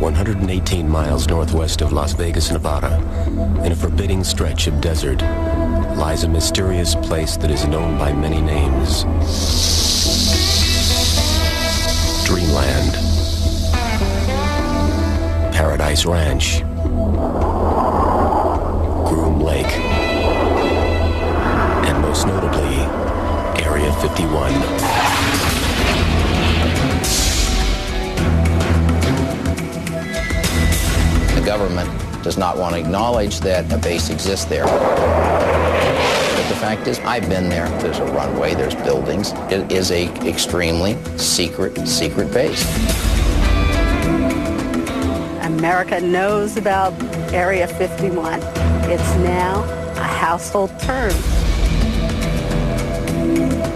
118 miles northwest of Las Vegas, Nevada, in a forbidding stretch of desert, lies a mysterious place that is known by many names. Dreamland, Paradise Ranch, Groom Lake, and most notably, Area 51. The government does not want to acknowledge that a base exists there. But the fact is, I've been there. There's a runway, there's buildings. It is a extremely secret base. America knows about Area 51. It's now a household term.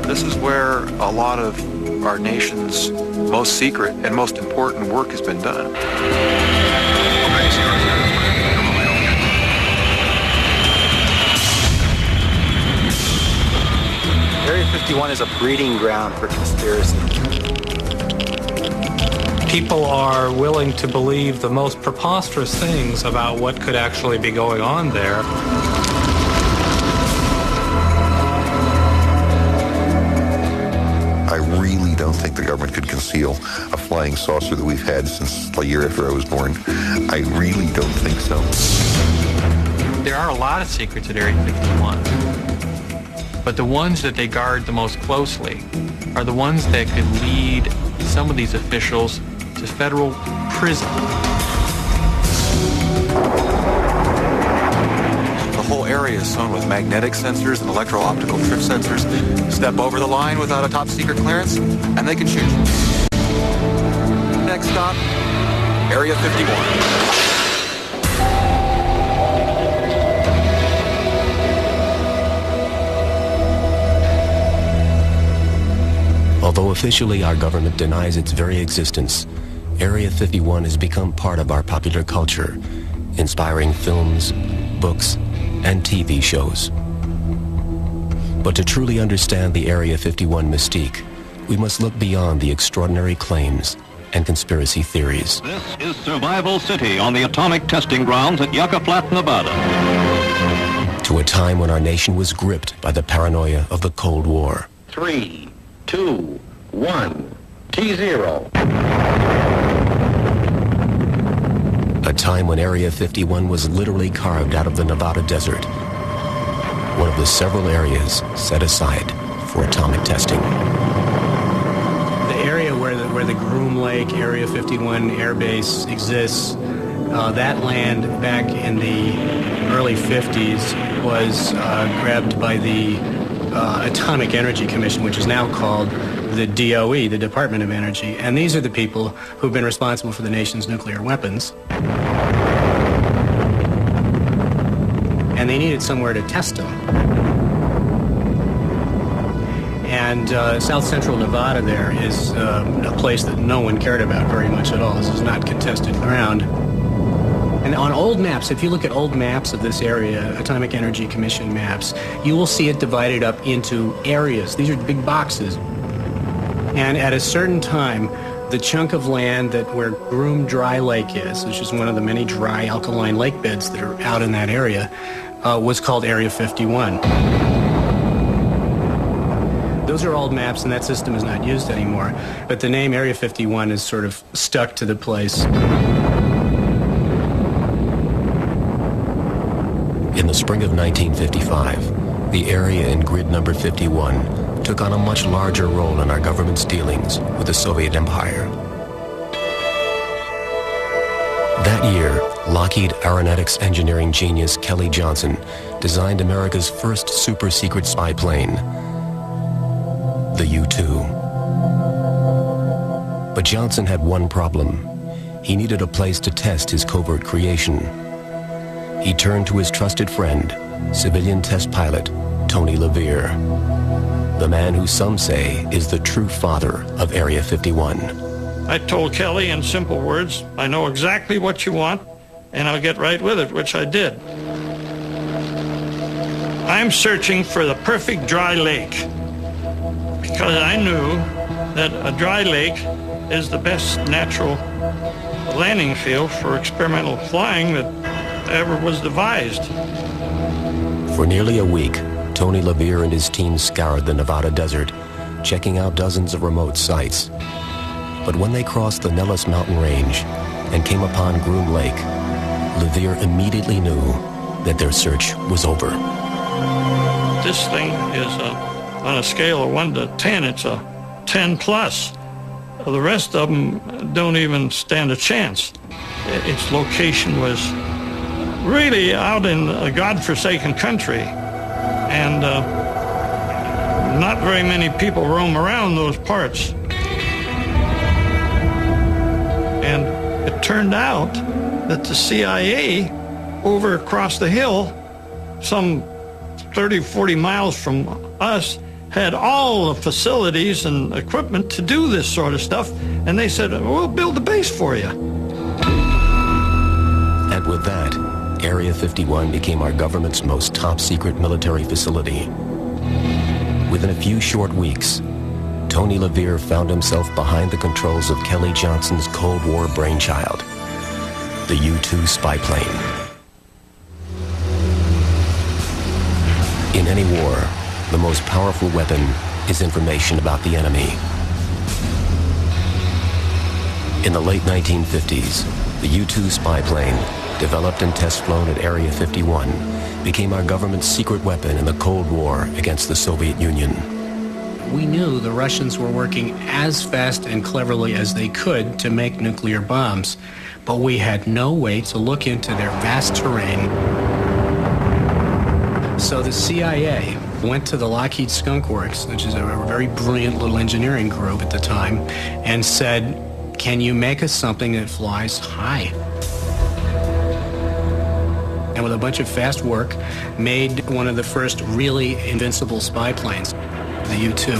This is where a lot of our nation's most secret and most important work has been done. Area 51 is a breeding ground for conspiracy. People are willing to believe the most preposterous things about what could actually be going on there. I really don't think the government could conceal a flying saucer that we've had since the year after I was born. I really don't think so. There are a lot of secrets at Area 51, but the ones that they guard the most closely are the ones that could lead some of these officials to federal prison. The whole area is sewn with magnetic sensors and electro-optical trip sensors. Step over the line without a top secret clearance, and they can shoot you. Next stop, Area 51. Although officially our government denies its very existence, Area 51 has become part of our popular culture, inspiring films, books, and TV shows. But to truly understand the Area 51 mystique, we must look beyond the extraordinary claims and conspiracy theories. This is Survival City on the atomic testing grounds at Yucca Flat, Nevada. To a time when our nation was gripped by the paranoia of the Cold War. 3, 2, 1, T0. A time when Area 51 was literally carved out of the Nevada desert, one of the several areas set aside for atomic testing. The area where the Groom Lake Area 51 Air Base exists, that land back in the early 50s was grabbed by the Atomic Energy Commission, which is now called the DOE, the Department of Energy. And these are the people who've been responsible for the nation's nuclear weapons. And they needed somewhere to test them. And south central Nevada there is a place that no one cared about very much at all. This is not contested ground. And on old maps, if you look at old maps of this area, Atomic Energy Commission maps, you will see it divided up into areas. These are big boxes. And at a certain time, the chunk of land where Groom Dry Lake is, which is one of the many dry alkaline lake beds that are out in that area, was called Area 51. Those are old maps, and that system is not used anymore. But the name Area 51 is sort of stuck to the place. In the spring of 1955, the area in grid number 51 took on a much larger role in our government's dealings with the Soviet Empire. That year, Lockheed Aeronautics engineering genius Kelly Johnson designed America's first super-secret spy plane, the U-2. But Johnson had one problem. He needed a place to test his covert creation. He turned to his trusted friend, civilian test pilot Tony LeVere, the man who some say is the true father of Area 51. I told Kelly in simple words, I know exactly what you want, and I'll get right with it, which I did. I'm searching for the perfect dry lake, because I knew that a dry lake is the best natural landing field for experimental flying that ever was devised. For nearly a week, Tony LaVere and his team scoured the Nevada desert, checking out dozens of remote sites. But when they crossed the Nellis mountain range and came upon Groom Lake, LaVere immediately knew that their search was over. This thing is, on a scale of 1 to 10, it's a 10 plus. The rest of them don't even stand a chance. Its location was really out in a godforsaken country, and not very many people roam around those parts. And it turned out that the CIA over across the hill, some 30, 40 miles from us, had all the facilities and equipment to do this sort of stuff, and they said, we'll build a base for you. And with that, Area 51 became our government's most top-secret military facility. Within a few short weeks, Tony LaVere found himself behind the controls of Kelly Johnson's Cold War brainchild, the U-2 spy plane. In any war, the most powerful weapon is information about the enemy. In the late 1950s, the U-2 spy plane, developed and test-flown at Area 51, became our government's secret weapon in the Cold War against the Soviet Union. We knew the Russians were working as fast and cleverly as they could to make nuclear bombs, but we had no way to look into their vast terrain. So the CIA went to the Lockheed Skunk Works, which is a very brilliant little engineering group at the time, and said, can you make us something that flies high? And with a bunch of fast work, made one of the first really invincible spy planes, the U-2.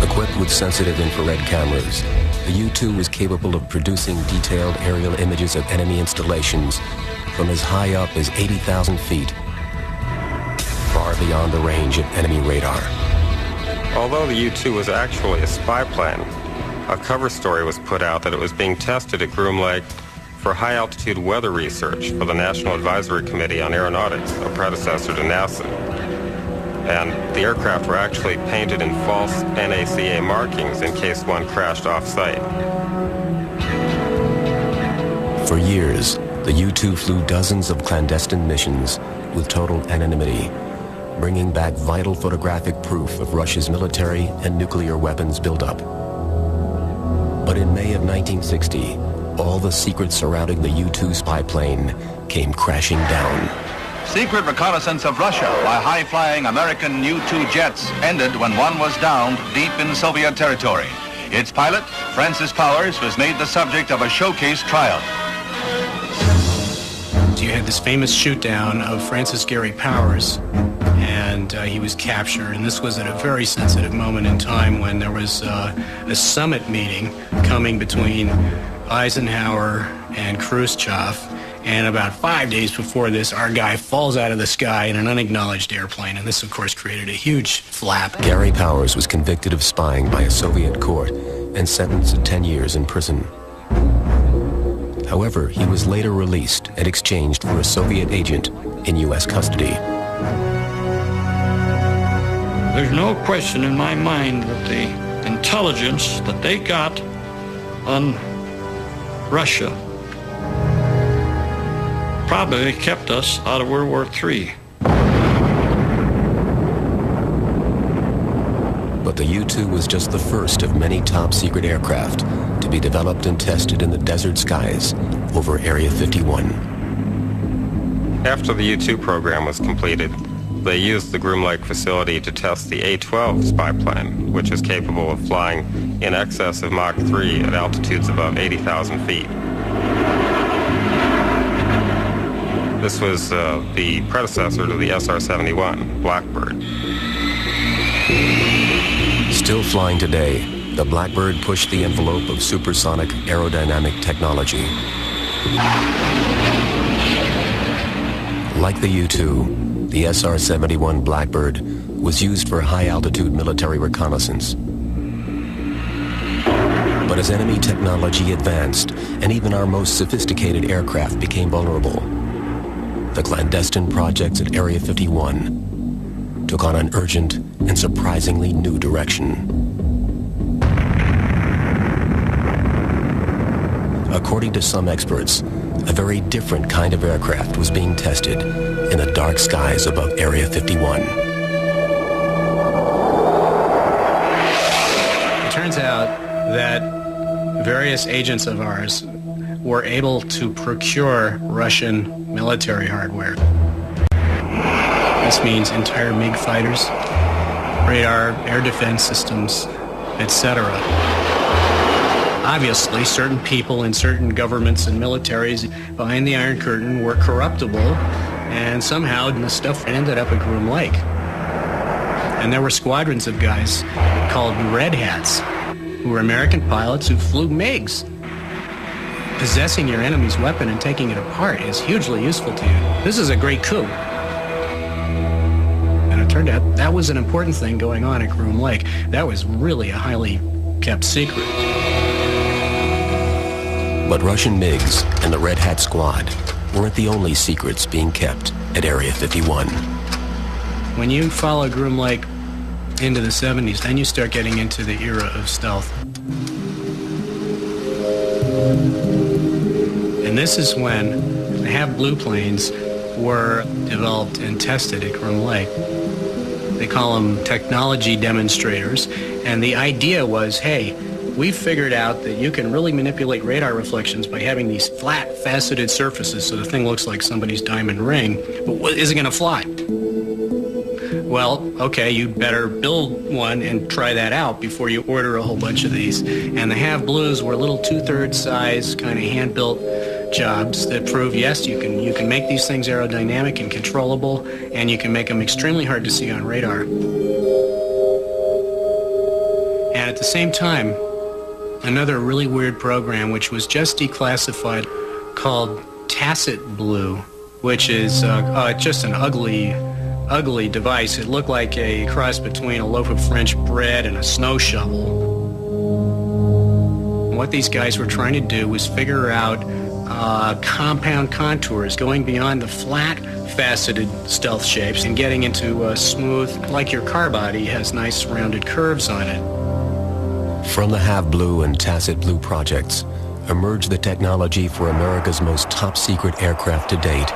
Equipped with sensitive infrared cameras, the U-2 was capable of producing detailed aerial images of enemy installations from as high up as 80,000 feet, far beyond the range of enemy radar. Although the U-2 was actually a spy plane, a cover story was put out that it was being tested at Groom Lake for high-altitude weather research for the National Advisory Committee on Aeronautics, a predecessor to NASA. And the aircraft were actually painted in false NACA markings in case one crashed off-site. For years, the U-2 flew dozens of clandestine missions with total anonymity, bringing back vital photographic proof of Russia's military and nuclear weapons buildup. But in May of 1960, all the secrets surrounding the U-2 spy plane came crashing down. Secret reconnaissance of Russia by high-flying American U-2 jets ended when one was downed deep in Soviet territory. Its pilot, Francis Powers, was made the subject of a showcase trial. You had this famous shoot-down of Francis Gary Powers, and he was captured, and this was at a very sensitive moment in time when there was a summit meeting coming between Eisenhower and Khrushchev, and about 5 days before this, our guy falls out of the sky in an unacknowledged airplane, and this, of course, created a huge flap. Gary Powers was convicted of spying by a Soviet court and sentenced to 10 years in prison. However, he was later released and exchanged for a Soviet agent in U.S. custody. There's no question in my mind that the intelligence that they got on Russia probably kept us out of World War III. But the U-2 was just the first of many top-secret aircraft to be developed and tested in the desert skies over Area 51. After the U-2 program was completed, they used the Groom Lake facility to test the A-12 spy plane, which is capable of flying in excess of Mach 3 at altitudes above 80,000 feet. This was the predecessor to the SR-71, Blackbird. Still flying today, the Blackbird pushed the envelope of supersonic aerodynamic technology. Like the U-2, the SR-71 Blackbird was used for high-altitude military reconnaissance. But as enemy technology advanced, and even our most sophisticated aircraft became vulnerable, the clandestine projects at Area 51 took on an urgent and surprisingly new direction. According to some experts, a very different kind of aircraft was being tested in the dark skies above Area 51. It turns out that various agents of ours were able to procure Russian military hardware. This means entire MiG fighters, radar, air defense systems, etc. Obviously, certain people in certain governments and militaries behind the Iron Curtain were corruptible, and somehow the stuff ended up at Groom Lake. And there were squadrons of guys called Red Hats, who were American pilots who flew MiGs. Possessing your enemy's weapon and taking it apart is hugely useful to you. This is a great coup. And it turned out that was an important thing going on at Groom Lake. That was really a highly kept secret. But Russian MiGs and the Red Hat Squad weren't the only secrets being kept at Area 51. When you follow Groom Lake into the 70s, then you start getting into the era of stealth. And this is when the HAV blue planes were developed and tested at Groom Lake. They call them technology demonstrators, and the idea was, hey, we've figured out that you can really manipulate radar reflections by having these flat, faceted surfaces so the thing looks like somebody's diamond ring, but is it going to fly? Well, okay, you better build one and try that out before you order a whole bunch of these. And the HAV blues were little 2/3 size, kind of hand-built jobs that prove, yes, you can make these things aerodynamic and controllable, and you can make them extremely hard to see on radar. And at the same time, another really weird program, which was just declassified, called Tacit Blue, which is just an ugly device. It looked like a cross between a loaf of French bread and a snow shovel. What these guys were trying to do was figure out compound contours, going beyond the flat, faceted stealth shapes and getting into smooth, like your car body has nice rounded curves on it. From the HAV Blue and Tacit Blue projects emerged the technology for America's most top-secret aircraft to date.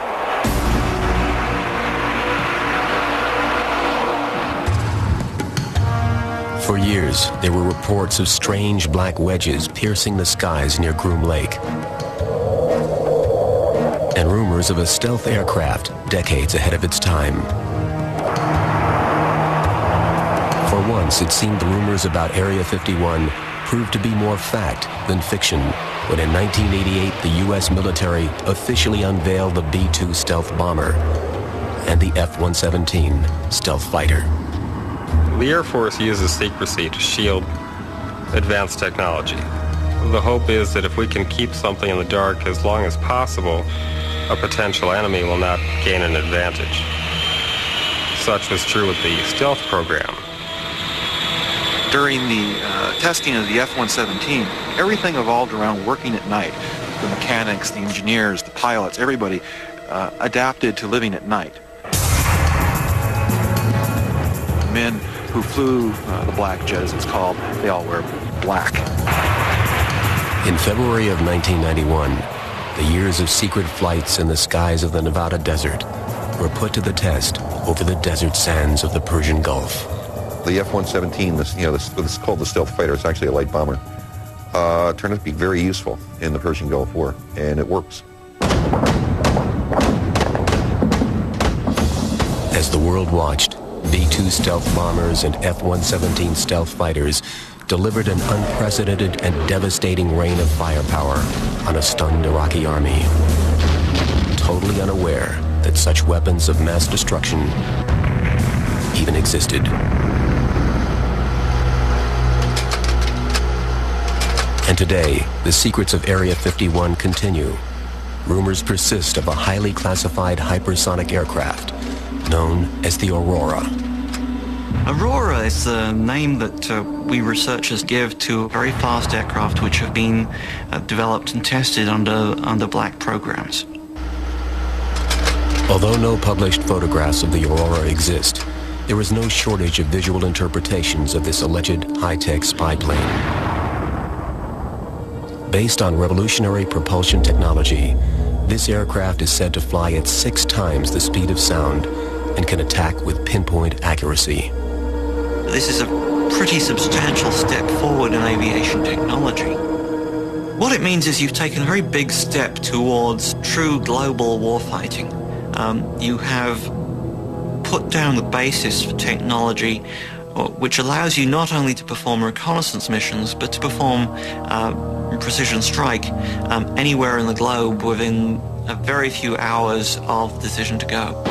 For years, there were reports of strange black wedges piercing the skies near Groom Lake, and rumors of a stealth aircraft decades ahead of its time. For once, it seemed the rumors about Area 51 proved to be more fact than fiction when in 1988 the U.S. military officially unveiled the B-2 stealth bomber and the F-117 stealth fighter. The Air Force uses secrecy to shield advanced technology. The hope is that if we can keep something in the dark as long as possible, a potential enemy will not gain an advantage. Such was true with the stealth program. During the testing of the F-117, everything evolved around working at night. The mechanics, the engineers, the pilots, everybody adapted to living at night. Men who flew the black jet, as it's called, they all wear black. In February of 1991, the years of secret flights in the skies of the Nevada desert were put to the test over the desert sands of the Persian Gulf. The F-117, this is called the stealth fighter. It's actually a light bomber. Turned out to be very useful in the Persian Gulf War, and it works. As the world watched, B-2 stealth bombers and F-117 stealth fighters delivered an unprecedented and devastating rain of firepower on a stunned Iraqi army, totally unaware that such weapons of mass destruction even existed. And today, the secrets of Area 51 continue. Rumors persist of a highly classified hypersonic aircraft known as the Aurora. Aurora is the name that we researchers give to very fast aircraft which have been developed and tested under black programs. Although no published photographs of the Aurora exist, there is no shortage of visual interpretations of this alleged high-tech spy plane. Based on revolutionary propulsion technology, this aircraft is said to fly at 6 times the speed of sound and can attack with pinpoint accuracy. This is a pretty substantial step forward in aviation technology. What it means is you've taken a very big step towards true global warfighting. You have put down the basis for technology which allows you not only to perform reconnaissance missions, but to perform precision strike anywhere in the globe within a very few hours of the decision to go.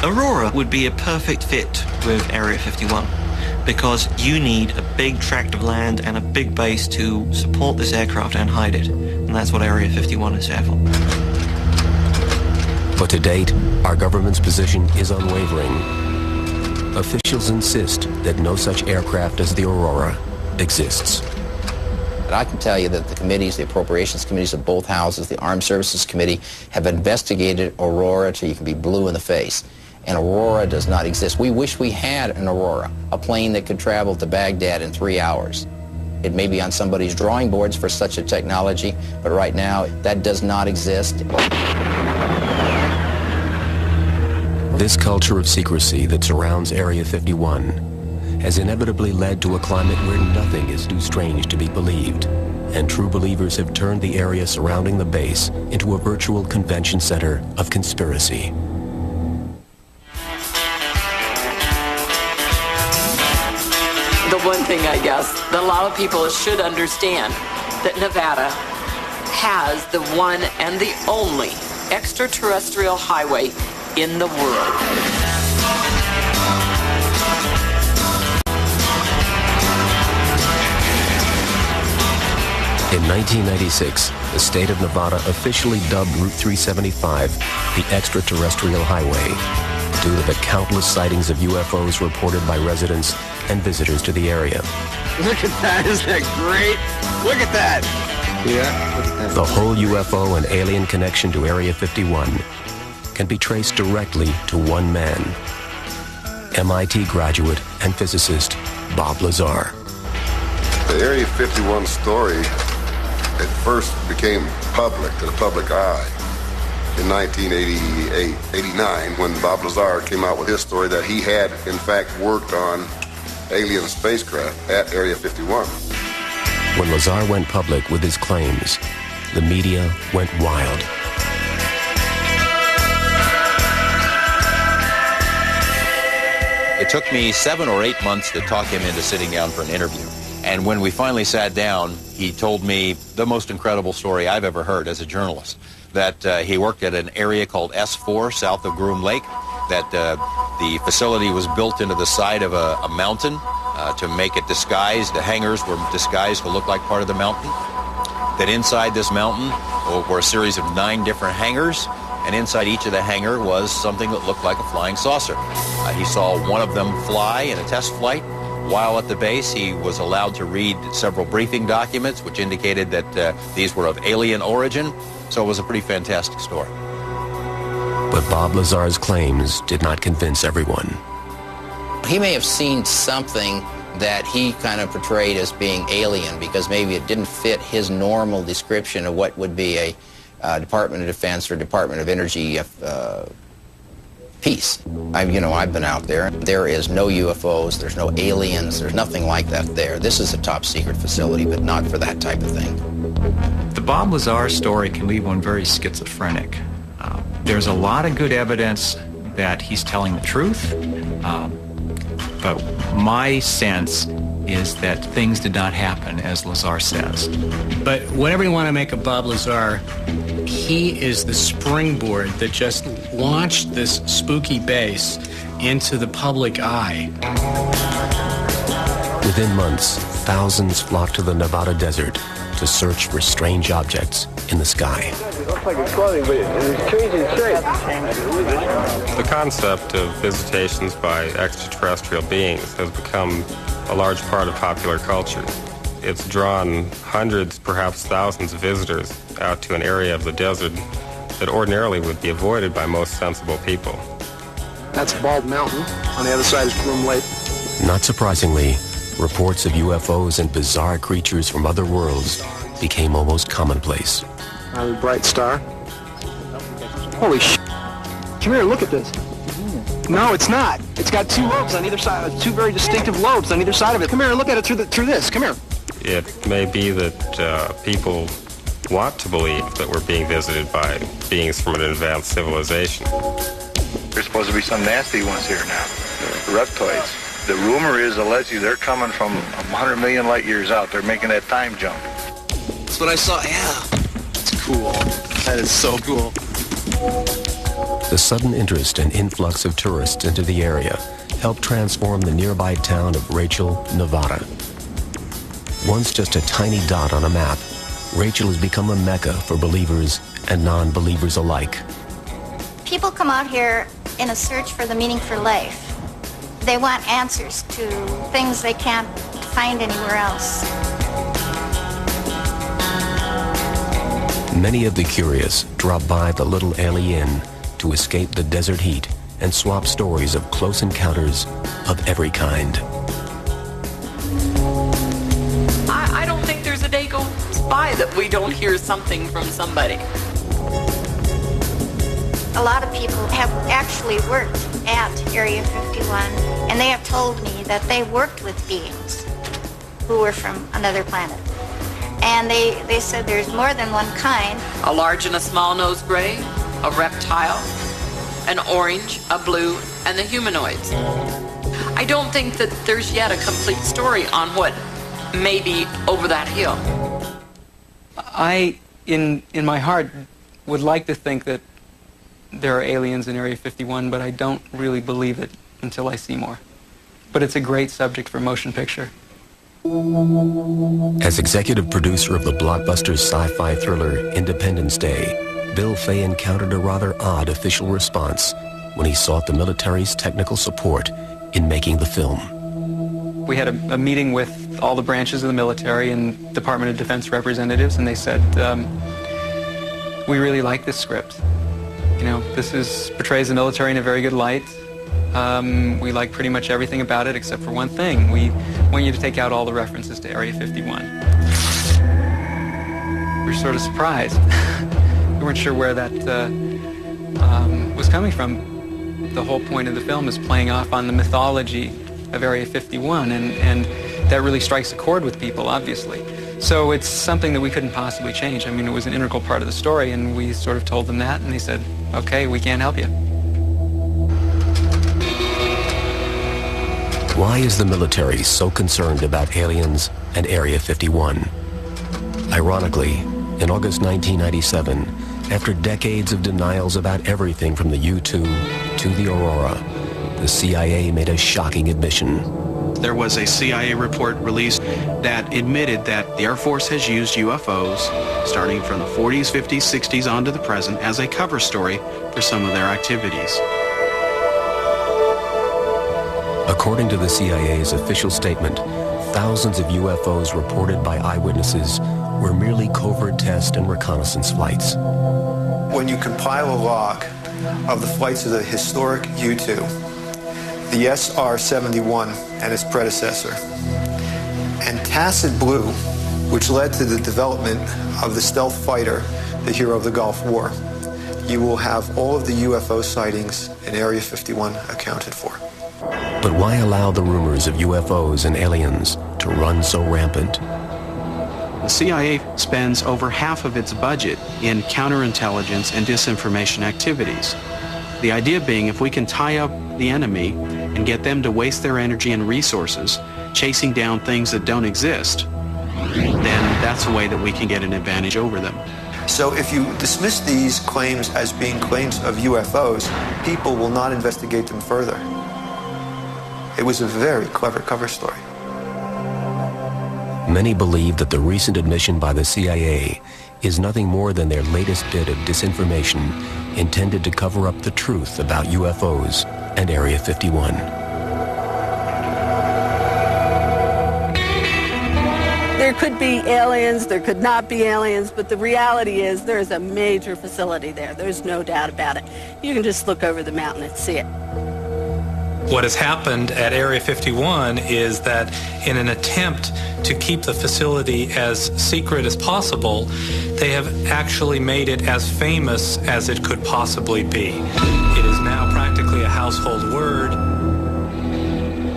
Aurora would be a perfect fit with Area 51 because you need a big tract of land and a big base to support this aircraft and hide it. And that's what Area 51 is there for. But to date, our government's position is unwavering. Officials insist that no such aircraft as the Aurora exists. But I can tell you that the committees, the appropriations committees of both houses, the Armed Services Committee, have investigated Aurora till you can be blue in the face. And Aurora does not exist. We wish we had an Aurora, a plane that could travel to Baghdad in 3 hours. It may be on somebody's drawing boards for such a technology, but right now that does not exist. This culture of secrecy that surrounds Area 51 has inevitably led to a climate where nothing is too strange to be believed, and true believers have turned the area surrounding the base into a virtual convention center of conspiracy. The one thing, I guess, that a lot of people should understand, that Nevada has the one and the only extraterrestrial highway in the world. In 1996, the state of Nevada officially dubbed Route 375 the extraterrestrial highway due to the countless sightings of UFOs reported by residents and visitors to the area. Look at that, isn't that great? Look at that! Yeah, look at that. The whole UFO and alien connection to Area 51 can be traced directly to one man, MIT graduate and physicist Bob Lazar. The Area 51 story at first became public, to the public eye, in 1989, when Bob Lazar came out with his story that he had, in fact, worked on alien spacecraft at Area 51. When Lazar went public with his claims, the media went wild. It took me 7 or 8 months to talk him into sitting down for an interview. And when we finally sat down, he told me the most incredible story I've ever heard as a journalist, that he worked at an area called S4 south of Groom Lake, that the facility was built into the side of a mountain to make it disguised. The hangars were disguised to look like part of the mountain. That inside this mountain were a series of 9 different hangars, and inside each of the hangar was something that looked like a flying saucer. He saw one of them fly in a test flight. While at the base, he was allowed to read several briefing documents which indicated that these were of alien origin, so it was a pretty fantastic story. But Bob Lazar's claims did not convince everyone. He may have seen something that he kind of portrayed as being alien because maybe it didn't fit his normal description of what would be a Department of Defense or Department of Energy piece. I've been out there. There is no UFOs, there's no aliens, there's nothing like that there. This is a top secret facility, but not for that type of thing. The Bob Lazar story can leave one very schizophrenic. There's a lot of good evidence that he's telling the truth, but my sense is that things did not happen as Lazar says. But whatever you want to make of Bob Lazar, he is the springboard that just launched this spooky base into the public eye. Within months, thousands flock to the Nevada desert to search for strange objects in the sky. It looks like it's floating, but it's changing shape. The concept of visitations by extraterrestrial beings has become a large part of popular culture. It's drawn hundreds, perhaps thousands of visitors out to an area of the desert that ordinarily would be avoided by most sensible people. That's Bald Mountain. On the other side is Groom Lake. Not surprisingly, reports of UFOs and bizarre creatures from other worlds became almost commonplace. Bright star. Holy sh**. Come here, look at this. No, it's not. It's got two lobes on either side, two very distinctive lobes on either side of it. Come here and look at it through this. Come here. It may be that people want to believe that we're being visited by beings from an advanced civilization. There's supposed to be some nasty ones here now, the reptoids. The rumor is, allegedly, they're coming from 100 million light years out. They're making that time jump. That's what I saw. Yeah. It's cool. That is so cool. The sudden interest and influx of tourists into the area helped transform the nearby town of Rachel, Nevada. Once just a tiny dot on a map, Rachel has become a mecca for believers and non-believers alike. People come out here in a search for the meaning for life. They want answers to things they can't find anywhere else. Many of the curious drop by the Little Alley Inn to escape the desert heat and swap stories of close encounters of every kind. I don't think there's a day goes by that we don't hear something from somebody. A lot of people have actually worked at Area 51, and they have told me that they worked with beings who were from another planet. And they said there's more than one kind. A large and a small-nosed gray, a reptile, an orange, a blue, and the humanoids. I don't think that there's yet a complete story on what may be over that hill. I, in my heart, would like to think that there are aliens in Area 51, but I don't really believe it until I see more. But it's a great subject for motion picture. As executive producer of the blockbuster sci-fi thriller Independence Day, Bill Fay encountered a rather odd official response when he sought the military's technical support in making the film. We had a meeting with all the branches of the military and Department of Defense representatives, and they said, we really like this script. You know, this portrays the military in a very good light. We like pretty much everything about it except for one thing. We want you to take out all the references to Area 51. We were sort of surprised. We weren't sure where that was coming from. The whole point of the film is playing off on the mythology of Area 51, and that really strikes a chord with people, obviously. So it's something that we couldn't possibly change. I mean, it was an integral part of the story, and we sort of told them that, and they said, okay, we can't help you. Why is the military so concerned about aliens and Area 51? Ironically, in August 1997, after decades of denials about everything from the U-2 to the Aurora, the CIA made a shocking admission. There was a CIA report released that admitted that the Air Force has used UFOs starting from the 40s, 50s, 60s on to the present as a cover story for some of their activities. According to the CIA's official statement, thousands of UFOs reported by eyewitnesses were merely covert test and reconnaissance flights. When you compile a log of the flights of the historic U-2, the SR-71 and its predecessor, and tacit blue, which led to the development of the stealth fighter, the hero of the Gulf War, you will have all of the UFO sightings in Area 51 accounted for. But why allow the rumors of UFOs and aliens to run so rampant? The CIA spends over half of its budget in counterintelligence and disinformation activities. The idea being, if we can tie up the enemy and get them to waste their energy and resources chasing down things that don't exist, then that's a way that we can get an advantage over them. So if you dismiss these claims as being claims of UFOs, people will not investigate them further. It was a very clever cover story. Many believe that the recent admission by the CIA is nothing more than their latest bit of disinformation intended to cover up the truth about UFOs and Area 51. There could be aliens, there could not be aliens, but the reality is there is a major facility there. There's no doubt about it. You can just look over the mountain and see it. What has happened at Area 51 is that in an attempt to keep the facility as secret as possible, they have actually made it as famous as it could possibly be. It is now practically a household word.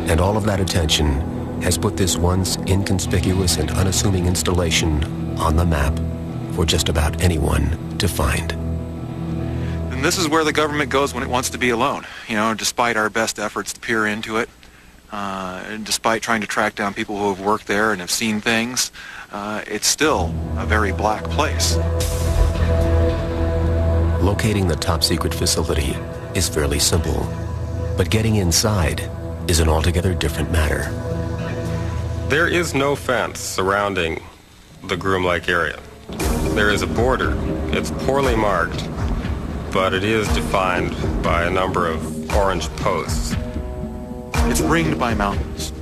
And all of that attention has put this once inconspicuous and unassuming installation on the map for just about anyone to find. And this is where the government goes when it wants to be alone. You know, despite our best efforts to peer into it, and despite trying to track down people who have worked there and have seen things, it's still a very black place. Locating the top-secret facility is fairly simple, but getting inside is an altogether different matter. There is no fence surrounding the Groom Lake area. There is a border. It's poorly marked, but it is defined by a number of orange posts. It's ringed by mountains.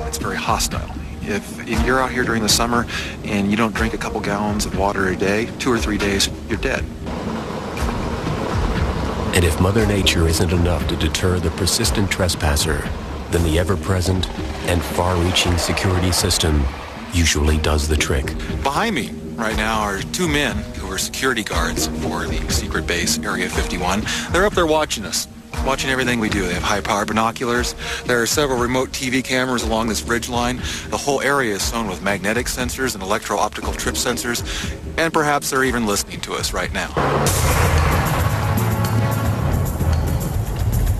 It's very hostile. If you're out here during the summer and you don't drink a couple gallons of water a day, 2 or 3 days, you're dead. And if Mother Nature isn't enough to deter the persistent trespasser, then the ever-present and far-reaching security system usually does the trick. Behind me right now are 2 men who are security guards for the secret base, Area 51. They're up there watching us, watching everything we do. They have high-powered binoculars. There are several remote TV cameras along this ridge line. The whole area is sewn with magnetic sensors and electro-optical trip sensors, and perhaps they're even listening to us right now.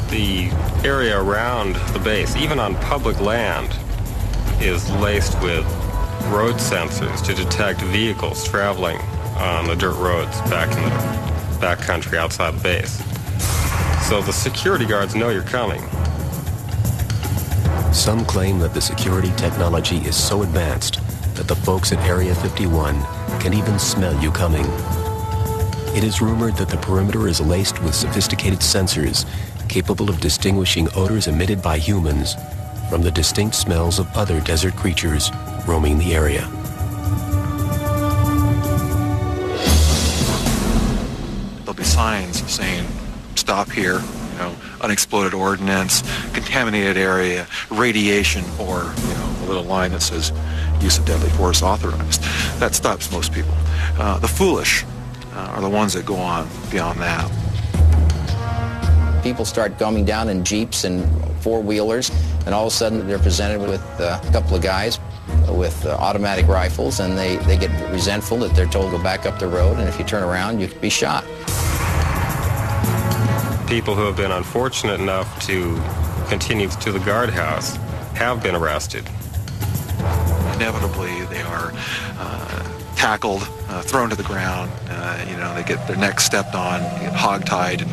The area around the base, even on public land, is laced with road sensors to detect vehicles traveling on the dirt roads back in the backcountry outside the base. So the security guards know you're coming. Some claim that the security technology is so advanced that the folks at Area 51 can even smell you coming. It is rumored that the perimeter is laced with sophisticated sensors capable of distinguishing odors emitted by humans from the distinct smells of other desert creatures roaming the area. There'll be signs saying, stop here, you know, unexploded ordnance, contaminated area, radiation, or, you know, a little line that says use of deadly force authorized. That stops most people. The foolish are the ones that go on beyond that. People start coming down in Jeeps and four-wheelers, and all of a sudden they're presented with a couple of guys with automatic rifles, and they get resentful that they're told to go back up the road, and if you turn around, you could be shot. People who have been unfortunate enough to continue to the guardhouse have been arrested. Inevitably, they are tackled, thrown to the ground. You know, they get their necks stepped on, get hog-tied, and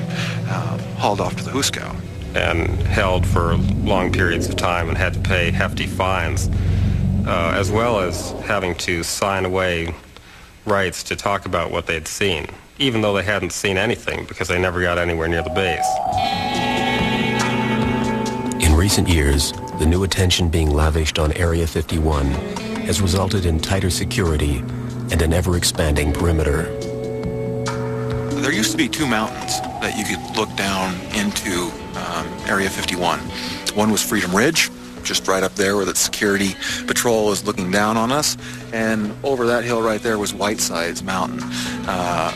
hauled off to the hoosegow. And held for long periods of time and had to pay hefty fines, as well as having to sign away rights to talk about what they'd seen, even though they hadn't seen anything because they never got anywhere near the base. In recent years, the new attention being lavished on Area 51 has resulted in tighter security and an ever-expanding perimeter. There used to be 2 mountains that you could look down into Area 51. One was Freedom Ridge, just right up there where the security patrol is looking down on us, and over that hill right there was Whitesides Mountain,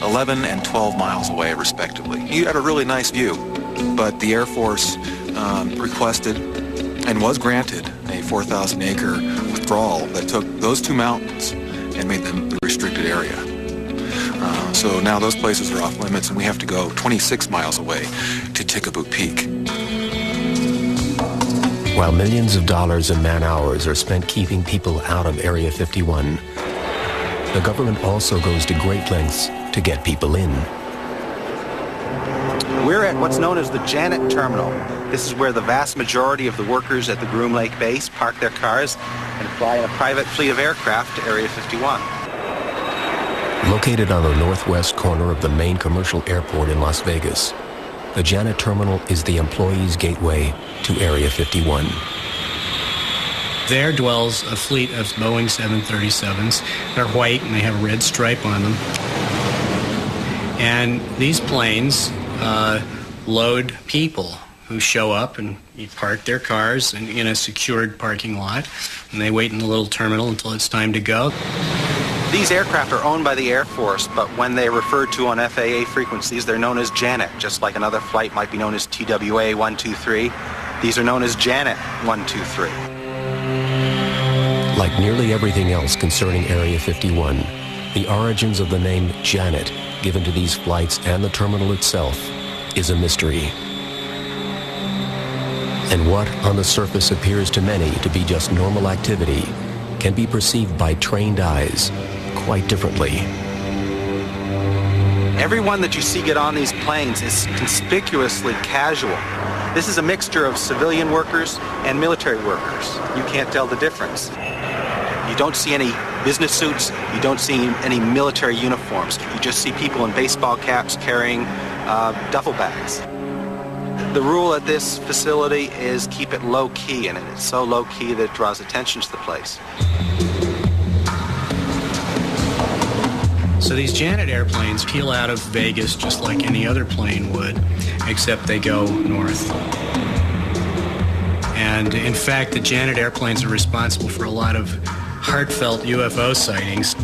11 and 12 miles away respectively. You had a really nice view, but the Air Force requested and was granted a 4,000-acre withdrawal that took those 2 mountains and made them the restricted area. So now those places are off limits, and we have to go 26 miles away to Tickaboo Peak. While millions of dollars and man-hours are spent keeping people out of Area 51, the government also goes to great lengths to get people in. We're at what's known as the Janet Terminal. This is where the vast majority of the workers at the Groom Lake base park their cars and fly in a private fleet of aircraft to Area 51. Located on the northwest corner of the main commercial airport in Las Vegas, the Janet Terminal is the employees' gateway to Area 51. There dwells a fleet of Boeing 737s. They're white and they have a red stripe on them. And these planes load people who show up and you park their cars in a secured parking lot, and they wait in the little terminal until it's time to go. These aircraft are owned by the Air Force, but when they're referred to on FAA frequencies, they're known as Janet, just like another flight might be known as TWA 123. These are known as Janet 123. Like nearly everything else concerning Area 51, the origins of the name Janet given to these flights and the terminal itself is a mystery. And what on the surface appears to many to be just normal activity can be perceived by trained eyes quite differently. Everyone that you see get on these planes is conspicuously casual. This is a mixture of civilian workers and military workers. You can't tell the difference. You don't see any business suits, you don't see any military uniforms. You just see people in baseball caps carrying duffel bags. The rule at this facility is keep it low-key, and it's so low-key that it draws attention to the place. So these Janet airplanes peel out of Vegas just like any other plane would, except they go north. And in fact, the Janet airplanes are responsible for a lot of heartfelt UFO sightings,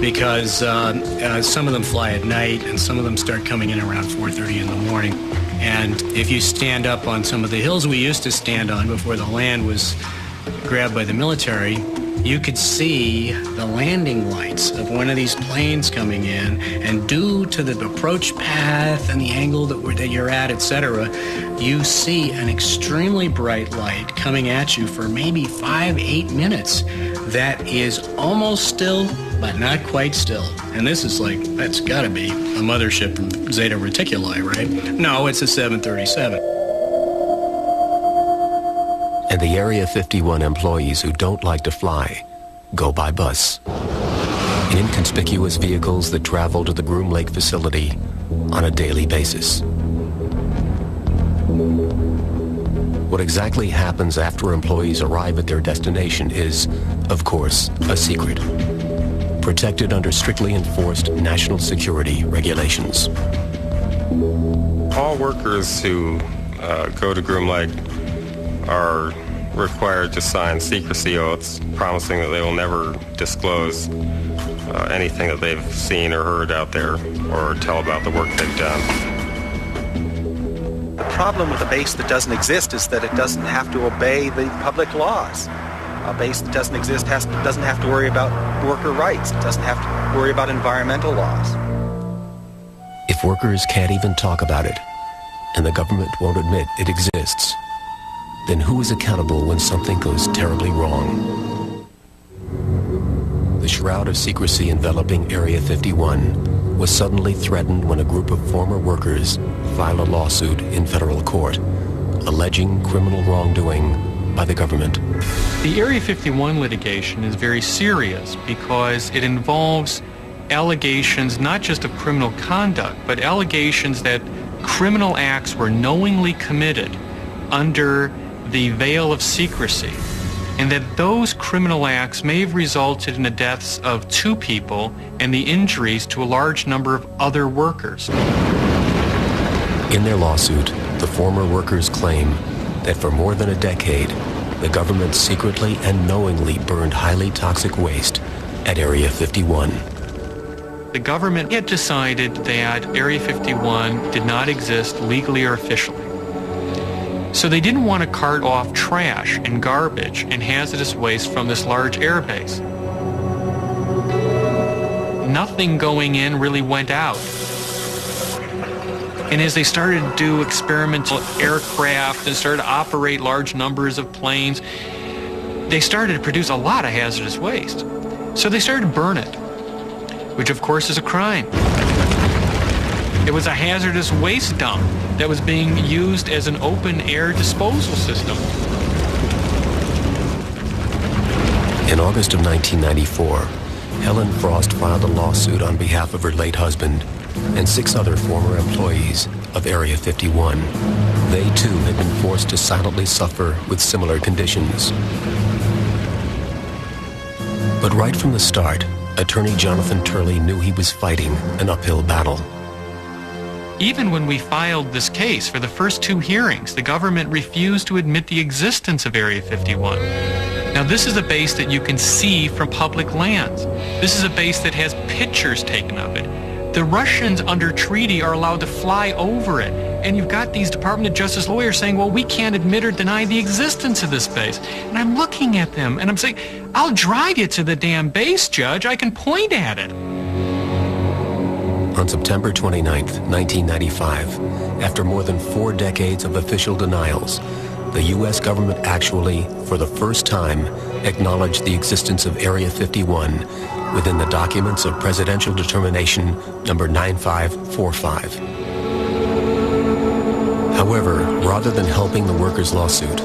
because some of them fly at night and some of them start coming in around 4:30 in the morning. And if you stand up on some of the hills we used to stand on before the land was grabbed by the military, you could see the landing lights of one of these planes coming in, and due to the approach path and the angle that you're at, etc., you see an extremely bright light coming at you for maybe 5-8 minutes that is almost still, but not quite still. And this is like, that's gotta be a mothership from Zeta Reticuli, right? No, it's a 737. And the Area 51 employees who don't like to fly go by bus, in inconspicuous vehicles that travel to the Groom Lake facility on a daily basis. What exactly happens after employees arrive at their destination is, of course, a secret, protected under strictly enforced national security regulations. All workers who go to Groom Lake are required to sign secrecy oaths promising that they will never disclose anything that they've seen or heard out there or tell about the work they've done. The problem with a base that doesn't exist is that it doesn't have to obey the public laws. A base that doesn't exist doesn't have to worry about worker rights. It doesn't have to worry about environmental laws. If workers can't even talk about it, and the government won't admit it exists, then who is accountable when something goes terribly wrong? The shroud of secrecy enveloping Area 51 was suddenly threatened when a group of former workers filed a lawsuit in federal court, alleging criminal wrongdoing by the government. The Area 51 litigation is very serious because it involves allegations not just of criminal conduct, but allegations that criminal acts were knowingly committed under the veil of secrecy, and that those criminal acts may have resulted in the deaths of 2 people and the injuries to a large number of other workers. In their lawsuit, the former workers claim that for more than a decade, the government secretly and knowingly burned highly toxic waste at Area 51. The government had decided that Area 51 did not exist legally or officially. So they didn't want to cart off trash and garbage and hazardous waste from this large airbase. Nothing going in really went out. And as they started to do experimental aircraft and started to operate large numbers of planes, they started to produce a lot of hazardous waste. So they started to burn it, which of course is a crime. It was a hazardous waste dump. that was being used as an open-air disposal system. In August of 1994, Helen Frost filed a lawsuit on behalf of her late husband and 6 other former employees of Area 51. They too had been forced to silently suffer with similar conditions. But right from the start, attorney Jonathan Turley knew he was fighting an uphill battle. Even when we filed this case for the first 2 hearings, the government refused to admit the existence of Area 51. Now, this is a base that you can see from public lands. This is a base that has pictures taken of it. The Russians, under treaty, are allowed to fly over it. And you've got these Department of Justice lawyers saying, well, we can't admit or deny the existence of this base. And I'm looking at them, and I'm saying, I'll drive you to the damn base, Judge. I can point at it. On September 29th, 1995, after more than 4 decades of official denials, the U.S. government actually, for the first time, acknowledged the existence of Area 51 within the documents of Presidential Determination number 9545. However, rather than helping the workers' lawsuit,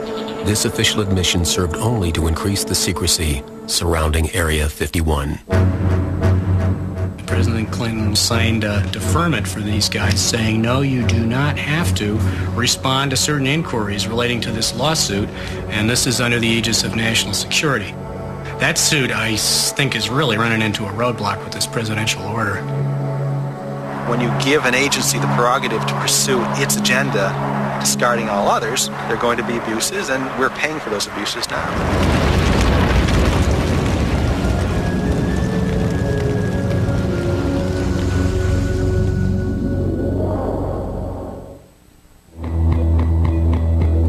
this official admission served only to increase the secrecy surrounding Area 51. President Clinton signed a deferment for these guys saying, no, you do not have to respond to certain inquiries relating to this lawsuit, and this is under the aegis of national security. That suit, I think, is really running into a roadblock with this presidential order. When you give an agency the prerogative to pursue its agenda, discarding all others, there are going to be abuses, and we're paying for those abuses now.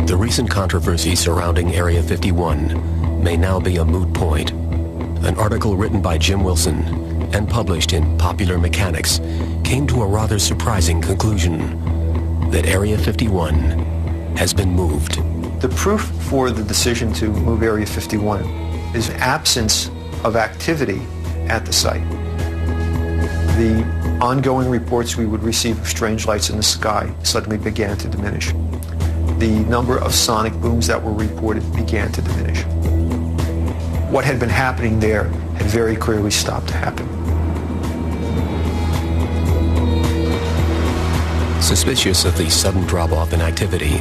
The recent controversy surrounding Area 51 may now be a moot point. An article written by Jim Wilson and published in Popular Mechanics came to a rather surprising conclusion that Area 51 has been moved. The proof for the decision to move Area 51 is absence of activity at the site. The ongoing reports we would receive of strange lights in the sky suddenly began to diminish. The number of sonic booms that were reported began to diminish. What had been happening there had very clearly stopped to happen. Suspicious of the sudden drop-off in activity,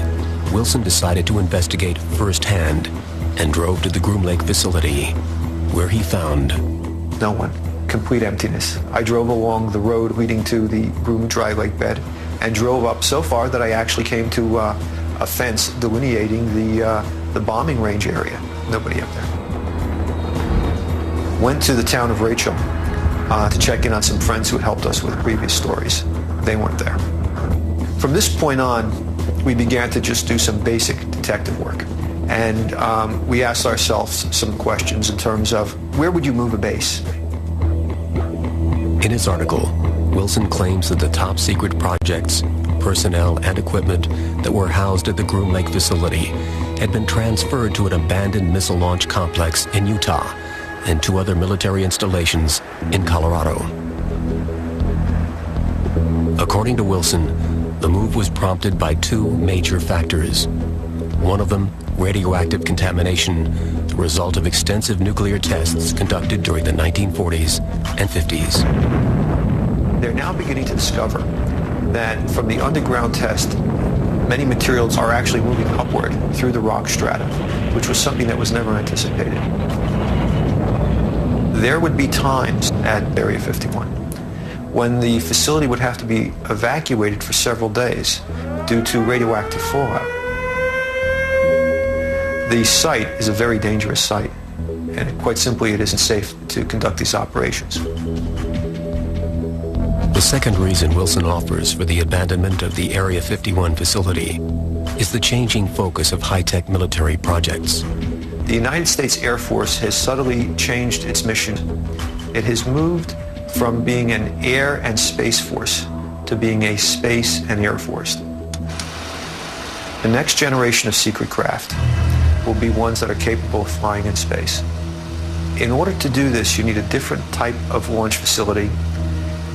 Wilson decided to investigate firsthand and drove to the Groom Lake facility, where he found no one. Complete emptiness. I drove along the road leading to the Groom Dry Lake bed and drove up so far that I actually came to a fence delineating the bombing range area. Nobody up there. Went to the town of Rachel to check in on some friends who had helped us with previous stories. They weren't there. From this point on, we began to just do some basic detective work. And we asked ourselves some questions in terms of, where would you move a base? In his article, Wilson claims that the top secret projects, personnel, and equipment that were housed at the Groom Lake facility had been transferred to an abandoned missile launch complex in Utah and 2 other military installations in Colorado. According to Wilson, the move was prompted by 2 major factors. One of them, radioactive contamination, the result of extensive nuclear tests conducted during the 1940s and 50s. They're now beginning to discover that from the underground test, many materials are actually moving upward through the rock strata, which was something that was never anticipated. There would be times at Area 51 when the facility would have to be evacuated for several days due to radioactive fallout. The site is a very dangerous site, and quite simply, it isn't safe to conduct these operations. The second reason Wilson offers for the abandonment of the Area 51 facility is the changing focus of high-tech military projects. The United States Air Force has subtly changed its mission. It has moved from being an air and space force to being a space and air force. The next generation of secret craft will be ones that are capable of flying in space. In order to do this, you need a different type of launch facility,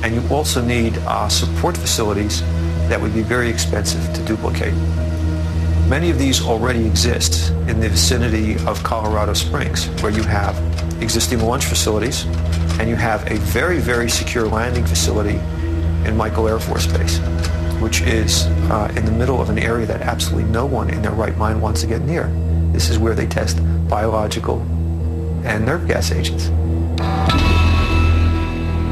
and you also need support facilities that would be very expensive to duplicate. Many of these already exist in the vicinity of Colorado Springs, where you have existing launch facilities and you have a very, very secure landing facility in Michael Air Force Base, which is in the middle of an area that absolutely no one in their right mind wants to get near. This is where they test biological and nerve gas agents.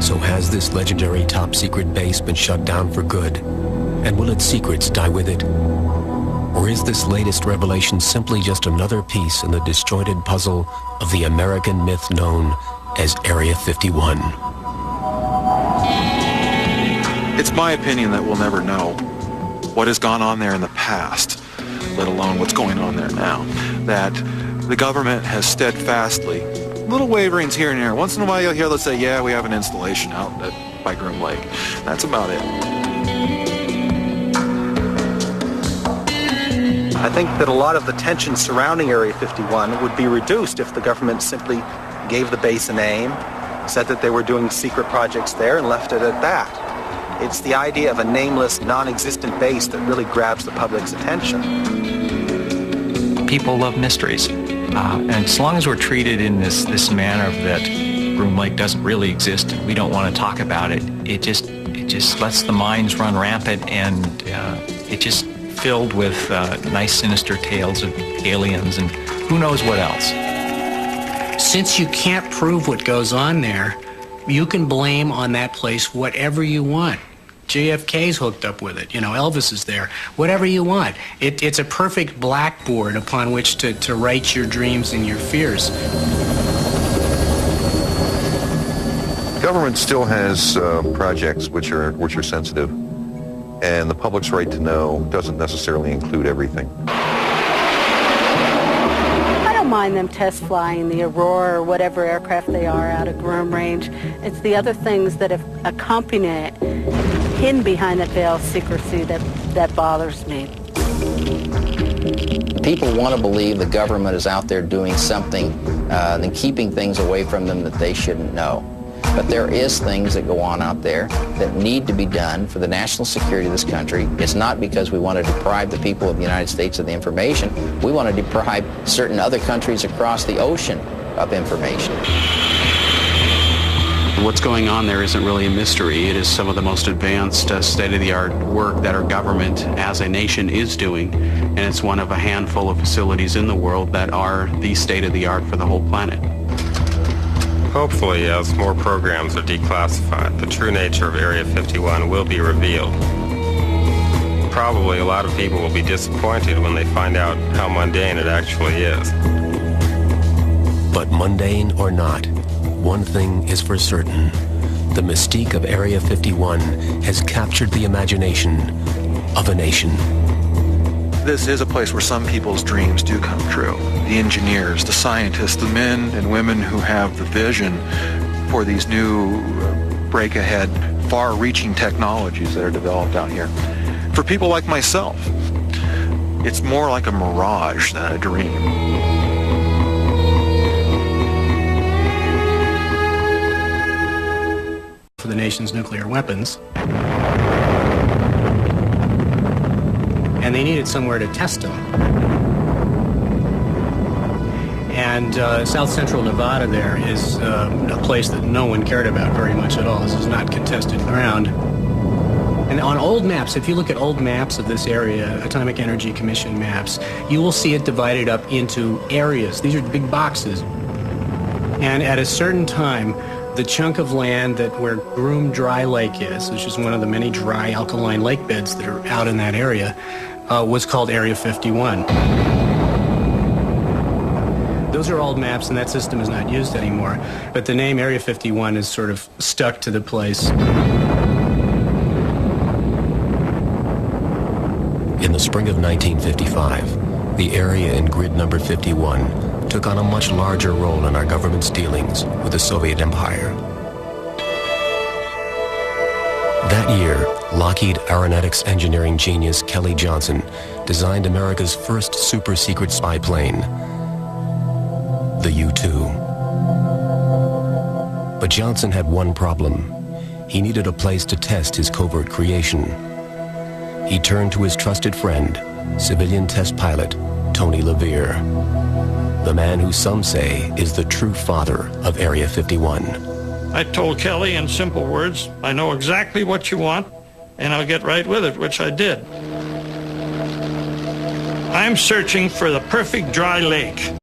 So has this legendary top-secret base been shut down for good? And will its secrets die with it? Or is this latest revelation simply just another piece in the disjointed puzzle of the American myth known as Area 51? It's my opinion that we'll never know what has gone on there in the past, let alone what's going on there now. That the government has steadfastly, little waverings here and there. Once in a while you'll hear, let's say, yeah, we have an installation out by Groom Lake. That's about it. I think that a lot of the tension surrounding Area 51 would be reduced if the government simply gave the base a name, said that they were doing secret projects there, and left it at that. It's the idea of a nameless, non-existent base that really grabs the public's attention. People love mysteries. And as long as we're treated in this manner that Groom Lake doesn't really exist and we don't want to talk about it, it just lets the minds run rampant, and it just filled with nice sinister tales of aliens and who knows what else. Since you can't prove what goes on there, you can blame on that place whatever you want. JFK's hooked up with it. You know, Elvis is there. Whatever you want. It's a perfect blackboard upon which to write your dreams and your fears. Government still has projects which are sensitive, and the public's right to know doesn't necessarily include everything. I don't mind them test flying the Aurora or whatever aircraft they are out of Groom Range. It's the other things that have accompanied it, hidden behind that veil of secrecy, that bothers me. People want to believe the government is out there doing something and keeping things away from them that they shouldn't know. But there is things that go on out there that need to be done for the national security of this country. It's not because we want to deprive the people of the United States of the information. We want to deprive certain other countries across the ocean of information. What's going on there isn't really a mystery. It is some of the most advanced state-of-the-art work that our government as a nation is doing, and it's one of a handful of facilities in the world that are the state-of-the-art for the whole planet. Hopefully, as more programs are declassified, the true nature of Area 51 will be revealed. Probably a lot of people will be disappointed when they find out how mundane it actually is. But mundane or not, one thing is for certain. The mystique of Area 51 has captured the imagination of a nation. This is a place where some people's dreams do come true. The engineers, the scientists, the men and women who have the vision for these new break-ahead, far-reaching technologies that are developed out here. For people like myself, it's more like a mirage than a dream. For the nation's nuclear weapons. And they needed somewhere to test them. And south central Nevada there is a place that no one cared about very much at all. This is not contested ground. And on old maps, if you look at old maps of this area, Atomic Energy Commission maps, you will see it divided up into areas. These are big boxes. And at a certain time, the chunk of land where Groom Dry Lake is, which is one of the many dry alkaline lake beds that are out in that area, was called Area 51. Those are old maps, and that system is not used anymore. But the name Area 51 is sort of stuck to the place. In the spring of 1955, the area in grid number 51 took on a much larger role in our government's dealings with the Soviet Empire. That year, Lockheed Aeronautics engineering genius Kelly Johnson designed America's first super-secret spy plane, the U-2. But Johnson had one problem. He needed a place to test his covert creation. he turned to his trusted friend, civilian test pilot Tony LaVere, the man who some say is the true father of Area 51. I told Kelly in simple words, I know exactly what you want, and I'll get right with it, which I did. I'm searching for the perfect dry lake.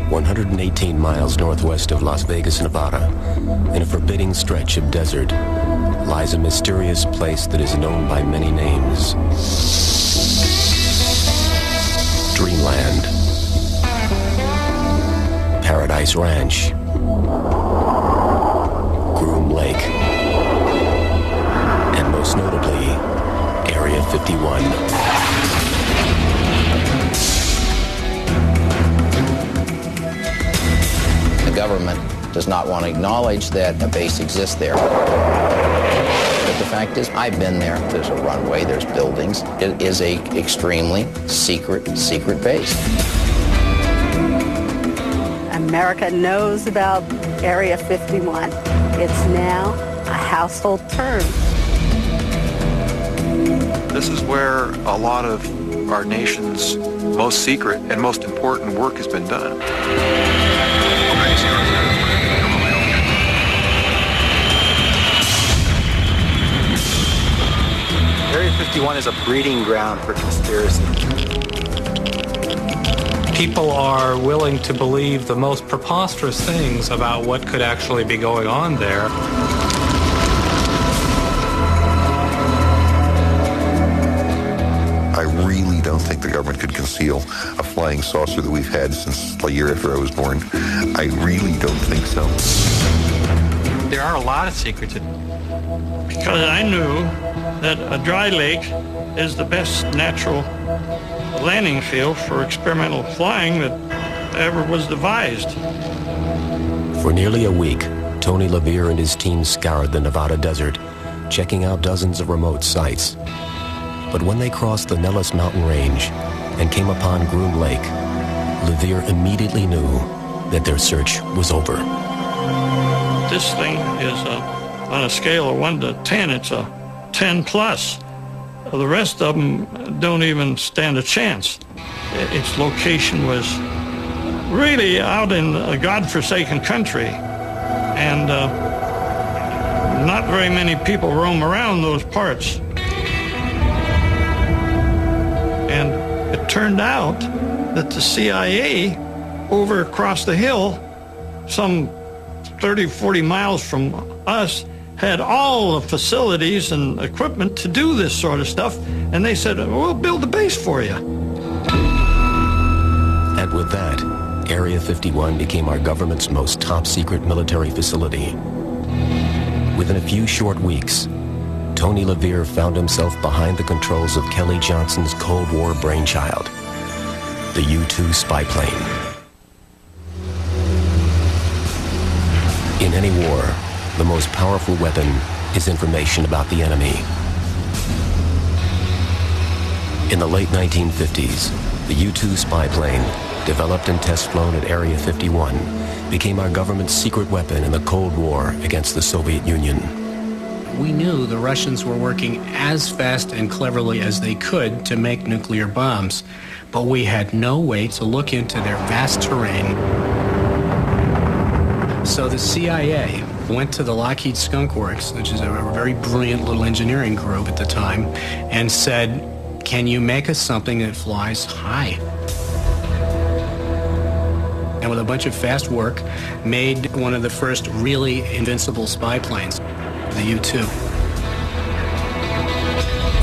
118 miles northwest of Las Vegas, Nevada, in a forbidding stretch of desert, lies a mysterious place that is known by many names. Dreamland, Paradise Ranch, Groom Lake, and most notably, Area 51. The government does not want to acknowledge that a base exists there. But the fact is, I've been there. There's a runway, there's buildings. It is a extremely secret base. America knows about Area 51. It's now a household term. This is where a lot of our nation's most secret and most important work has been done. Area 51 is a breeding ground for conspiracy. People are willing to believe the most preposterous things about what could actually be going on there. I really don't think the government could conceal a flying saucer that we've had since a year after I was born. I really don't think so. There are a lot of secrets. Because I knew that a dry lake is the best natural landing field for experimental flying that ever was devised. For nearly a week, Tony LaVere and his team scoured the Nevada desert, checking out dozens of remote sites. But when they crossed the Nellis mountain range and came upon Groom Lake, LaVere immediately knew that their search was over. This thing is, on a scale of 1 to 10, it's a 10 plus. The rest of them don't even stand a chance. Its location was really out in a godforsaken country, and not very many people roam around those parts. And it turned out that the CIA over across the hill, some 30, 40 miles from us, had all the facilities and equipment to do this sort of stuff, and they said, we'll build the base for you. And with that, Area 51 became our government's most top-secret military facility. Within a few short weeks, Tony LaVere found himself behind the controls of Kelly Johnson's Cold War brainchild, the U-2 spy plane. In any war, the most powerful weapon is information about the enemy. In the late 1950s, the U-2 spy plane, developed and test flown at Area 51, became our government's secret weapon in the Cold War against the Soviet Union. We knew the Russians were working as fast and cleverly as they could to make nuclear bombs, but we had no way to look into their vast terrain. So the CIA went to the Lockheed Skunk Works, which is a very brilliant little engineering group at the time, and said, can you make us something that flies high? And with a bunch of fast work, made one of the first really invincible spy planes, the U-2.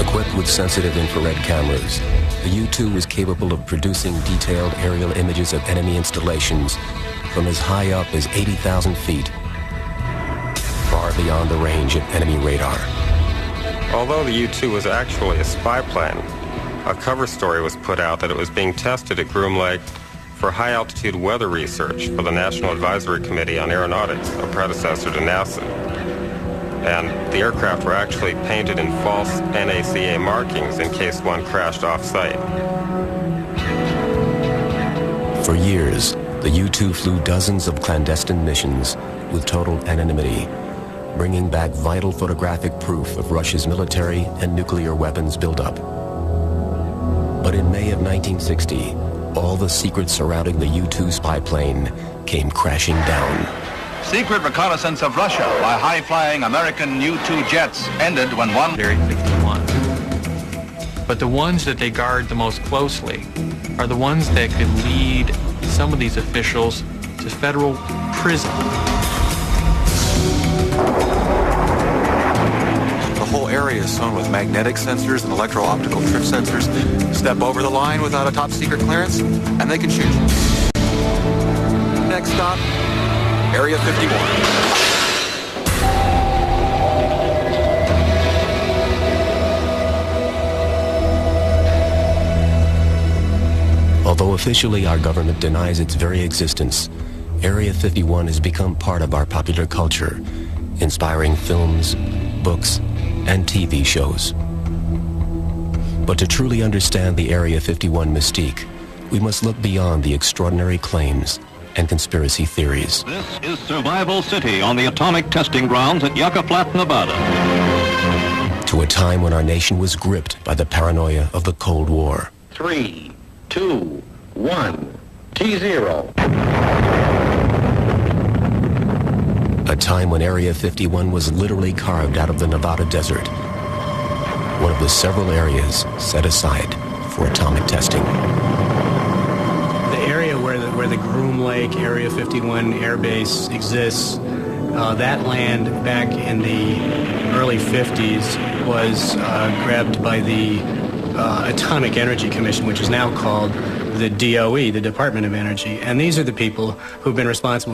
Equipped with sensitive infrared cameras, the U-2 was capable of producing detailed aerial images of enemy installations from as high up as 80,000 feet, far beyond the range of enemy radar. Although the U-2 was actually a spy plane, a cover story was put out that it was being tested at Groom Lake for high-altitude weather research for the National Advisory Committee on Aeronautics, a predecessor to NASA. And the aircraft were actually painted in false NACA markings in case one crashed off-site. For years, the U-2 flew dozens of clandestine missions with total anonymity, bringing back vital photographic proof of Russia's military and nuclear weapons buildup. But in May of 1960, all the secrets surrounding the U-2 spy plane came crashing down. Secret reconnaissance of Russia by high-flying American U-2 jets ended when one... Area 51. But the ones that they guard the most closely are the ones that could lead some of these officials to federal prison. The whole area is sewn with magnetic sensors and electro-optical trip sensors. Step over the line without a top-secret clearance, and they can shoot you. Next stop, Area 51. Although officially our government denies its very existence, Area 51 has become part of our popular culture, inspiring films, books, and TV shows. But to truly understand the Area 51 mystique, we must look beyond the extraordinary claims and conspiracy theories. This is Survival City on the atomic testing grounds at Yucca Flat, Nevada. To a time when our nation was gripped by the paranoia of the Cold War. 3, 2, 1, T0. A time when Area 51 was literally carved out of the Nevada desert, one of the several areas set aside for atomic testing. The area where the Groom Lake Area 51 Air Base exists, that land back in the early 50s was grabbed by the Atomic Energy Commission, which is now called the DOE, the Department of Energy. And these are the people who've been responsible